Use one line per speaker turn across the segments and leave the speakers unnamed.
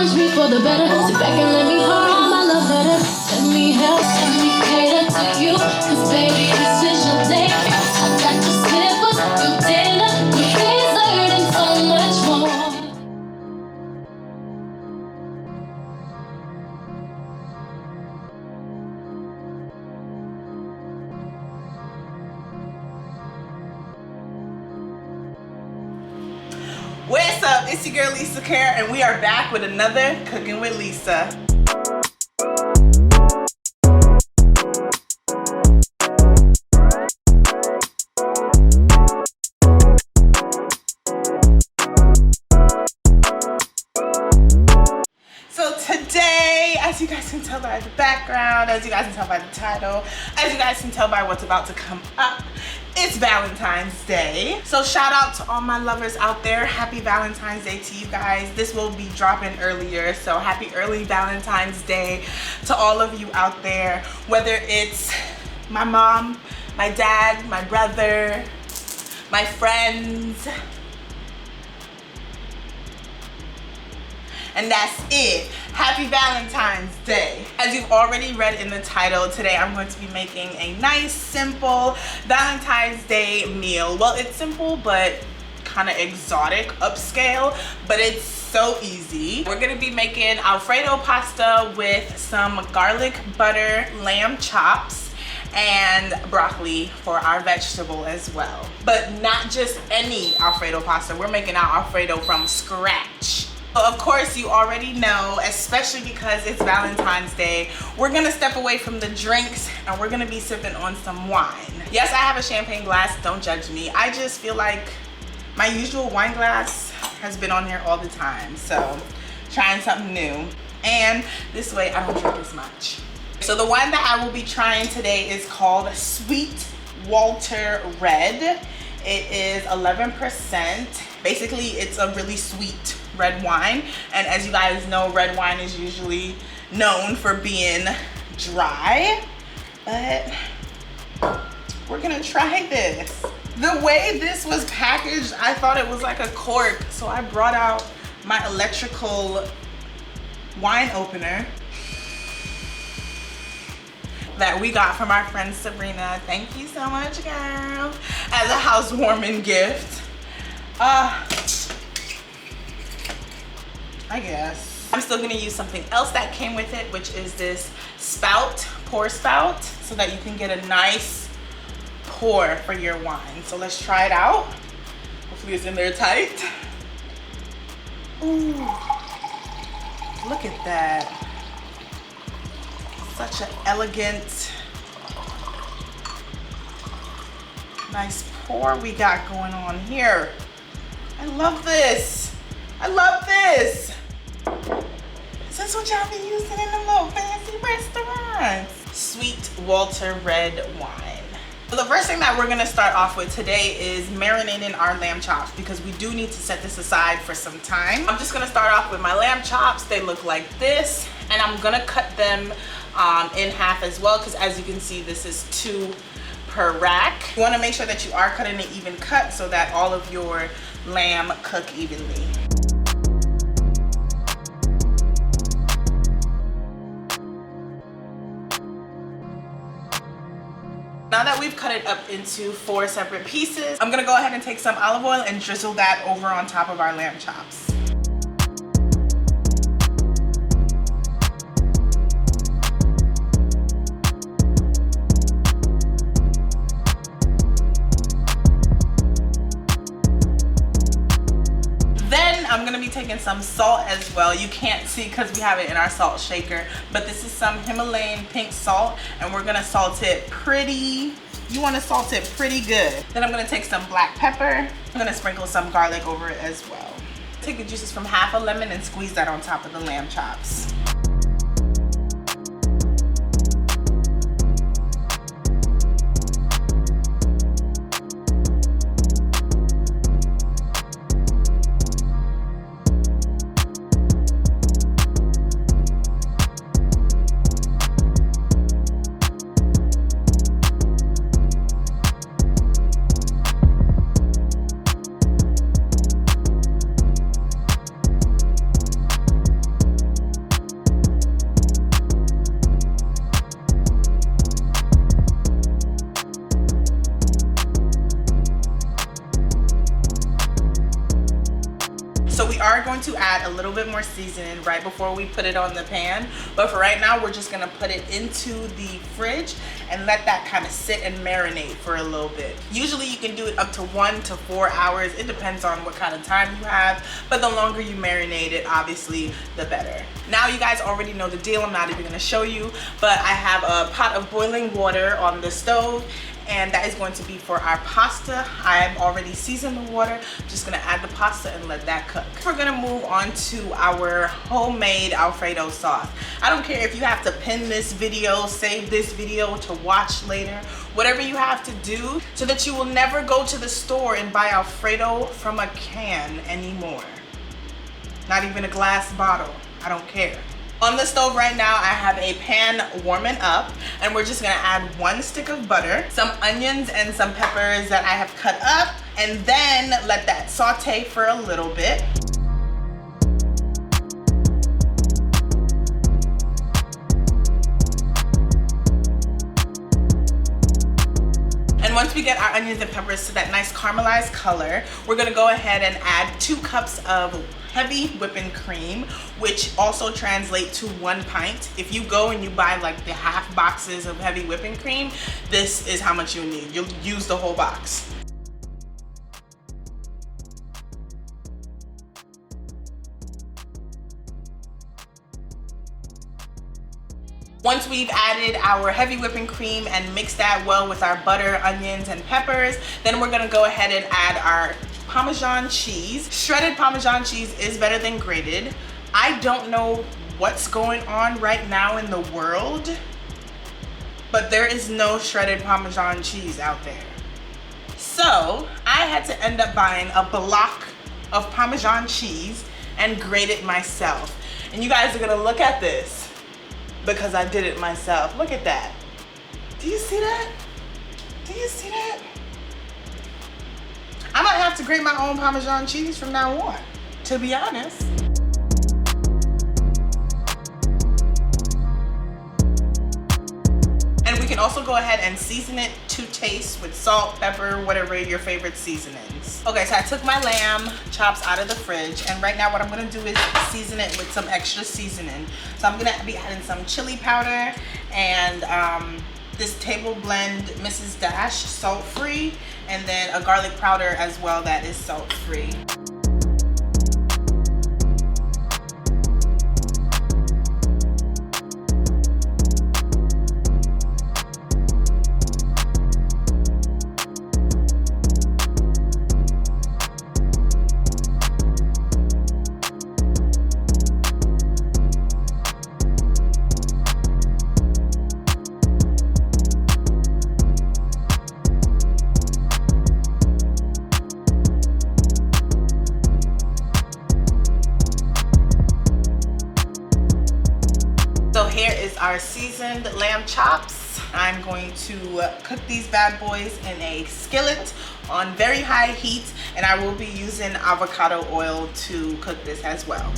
Me for the better. Sit back and let me pour my love better. Let me help, let me cater to you. Cause baby, this is your day. I got your slippers, your dinner, your dessert, and so much more.
What's up? It's your girl Lisa Care, and we are back with another Cooking with Lisa. So today, as you guys can tell by the background, as you guys can tell by the title, as you guys can tell by what's about to come up, it's Valentine's Day. So shout out to all my lovers out there. Happy Valentine's Day to you guys. This will be dropping earlier, so happy early Valentine's Day to all of you out there. Whether it's my mom, my dad, my brother, my friends. And that's it. Happy Valentine's Day. As you've already read in the title, today I'm going to be making a nice, simple Valentine's Day meal. Well, it's simple, but kind of exotic, upscale, but it's so easy. We're gonna be making Alfredo pasta with some garlic butter lamb chops and broccoli for our vegetable as well. But not just any Alfredo pasta. We're making our Alfredo from scratch. Of course, you already know, especially because it's Valentine's Day, we're gonna step away from the drinks and we're gonna be sipping on some wine. Yes, I have a champagne glass, don't judge me. I just feel like my usual wine glass has been on here all the time, so trying something new. And this way I don't drink as much. So the wine that I will be trying today is called Sweet Walter Red. It is 11%. Basically, it's a really sweet red wine, and as you guys know, red wine is usually known for being dry, but we're gonna try this. The way this was packaged, I thought it was like a cork, so I brought out my electrical wine opener that we got from our friend Sabrina. Thank you so much, girl, as a housewarming gift. I guess. I'm still gonna use something else that came with it, which is this spout, pour spout, so that you can get a nice pour for your wine. So let's try it out. Hopefully it's in there tight. Ooh, look at that. Such an elegant, nice pour we got going on here. I love this. I love this. Is this what y'all be using in the little fancy restaurants? Sweet Walter red wine. So the first thing that we're gonna start off with today is marinating our lamb chops, because we do need to set this aside for some time. I'm just gonna start off with my lamb chops. They look like this, and I'm gonna cut them in half as well, because as you can see, this is 2 per rack. You wanna make sure that you are cutting an even cut so that all of your lamb cook evenly. Now that we've cut it up into 4 separate pieces, I'm gonna go ahead and take some olive oil and drizzle that over on top of our lamb chops. I'm gonna be taking some salt as well. You can't see because we have it in our salt shaker, but this is some Himalayan pink salt, and we're gonna salt it pretty, you wanna salt it pretty good. Then I'm gonna take some black pepper. I'm gonna sprinkle some garlic over it as well. Take the juices from half a lemon and squeeze that on top of the lamb chops. add a little bit more seasoning right before we put it on the pan. But for right now, we're just gonna put it into the fridge and let that kind of sit and marinate for a little bit. Usually you can do it up to 1 to 4 hours. It depends on what kind of time you have, but the longer you marinate it, obviously, the better. Now you guys already know the deal. I'm not even gonna show you, but I have a pot of boiling water on the stove, and that is going to be for our pasta. I've already seasoned the water. I'm just gonna add the pasta and let that cook. We're gonna move on to our homemade Alfredo sauce. I don't care if you have to pin this video, save this video to watch later, whatever you have to do so that you will never go to the store and buy Alfredo from a can anymore. Not even a glass bottle, I don't care. On the stove right now, I have a pan warming up, and we're just gonna add 1 stick of butter, some onions and some peppers that I have cut up, and then let that saute for a little bit. And once we get our onions and peppers to that nice caramelized color, we're gonna go ahead and add 2 cups of heavy whipping cream, which also translates to 1 pint. If you go and you buy like the half boxes of heavy whipping cream, this is how much you need. You'll use the whole box. Once we've added our heavy whipping cream and mixed that well with our butter, onions, and peppers, then we're gonna go ahead and add our Parmesan cheese. Shredded Parmesan cheese is better than grated. I don't know what's going on right now in the world, but there is no shredded Parmesan cheese out there. So I had to end up buying a block of Parmesan cheese and grate it myself. And you guys are gonna look at this because I did it myself. Look at that. Do you see that? Do you see that? I might have to grate my own Parmesan cheese from now on, to be honest. And we can also go ahead and season it to taste with salt, pepper, whatever your favorite seasonings. Okay, so I took my lamb chops out of the fridge, and right now what I'm gonna do is season it with some extra seasoning. So I'm gonna be adding some chili powder and this table blend Mrs. Dash salt free, and then a garlic powder as well that is salt free. Our seasoned lamb chops. I'm going to cook these bad boys in a skillet on very high heat, and I will be using avocado oil to cook this as well.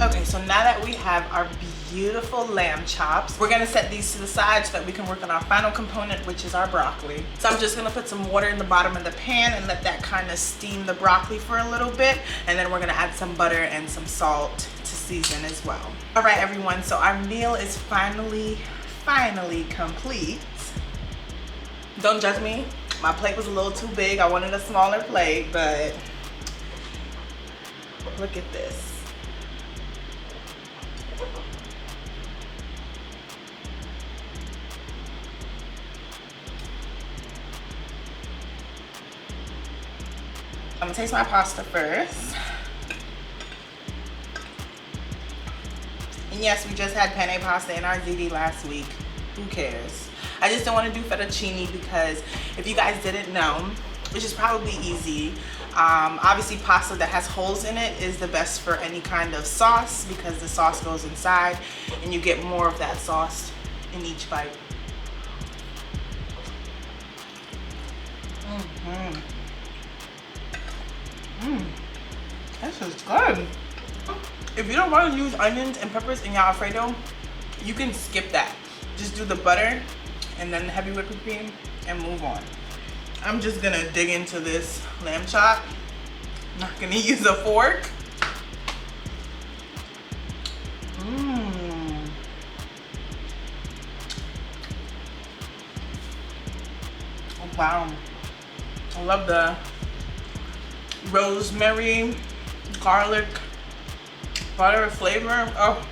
Okay, so now that we have our beautiful lamb chops. We're gonna set these to the side so that we can work on our final component, which is our broccoli. So I'm just gonna put some water in the bottom of the pan and let that kind of steam the broccoli for a little bit. And then we're gonna add some butter and some salt to season as well. All right, everyone, so our meal is finally complete. Don't judge me. My plate was a little too big. I wanted a smaller plate, but look at this. I'm gonna taste my pasta first. And yes, we just had penne pasta in our ziti last week. Who cares? I just don't want to do fettuccine because if you guys didn't know, which is probably easy, obviously pasta that has holes in it is the best for any kind of sauce because the sauce goes inside and you get more of that sauce in each bite. This is good. If you don't want to use onions and peppers in your Alfredo, you can skip that. Just do the butter and then the heavy whipping cream and move on. I'm just gonna dig into this lamb chop. I'm not gonna use a fork. Oh, wow. I love the rosemary, garlic, butter flavor. Oh,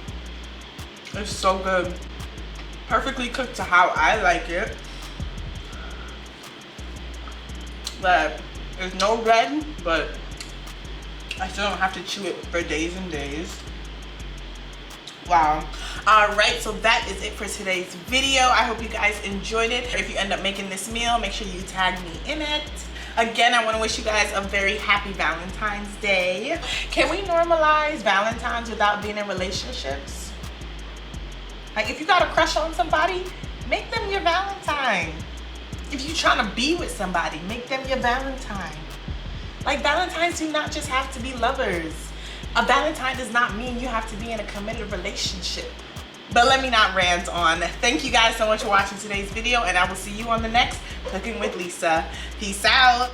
it's so good. Perfectly cooked to how I like it. But there's no red, but I still don't have to chew it for days and days. Wow. All right, so that is it for today's video. I hope you guys enjoyed it. If you end up making this meal, make sure you tag me in it. Again, I want to wish you guys a very happy Valentine's Day. Can we normalize Valentine's without being in relationships? Like, if you got a crush on somebody, make them your Valentine. If you're trying to be with somebody, make them your Valentine. Like, Valentines do not just have to be lovers. A Valentine does not mean you have to be in a committed relationship. But let me not rant on. Thank you guys so much for watching today's video, and I will see you on the next Cooking with Lisa. Peace out.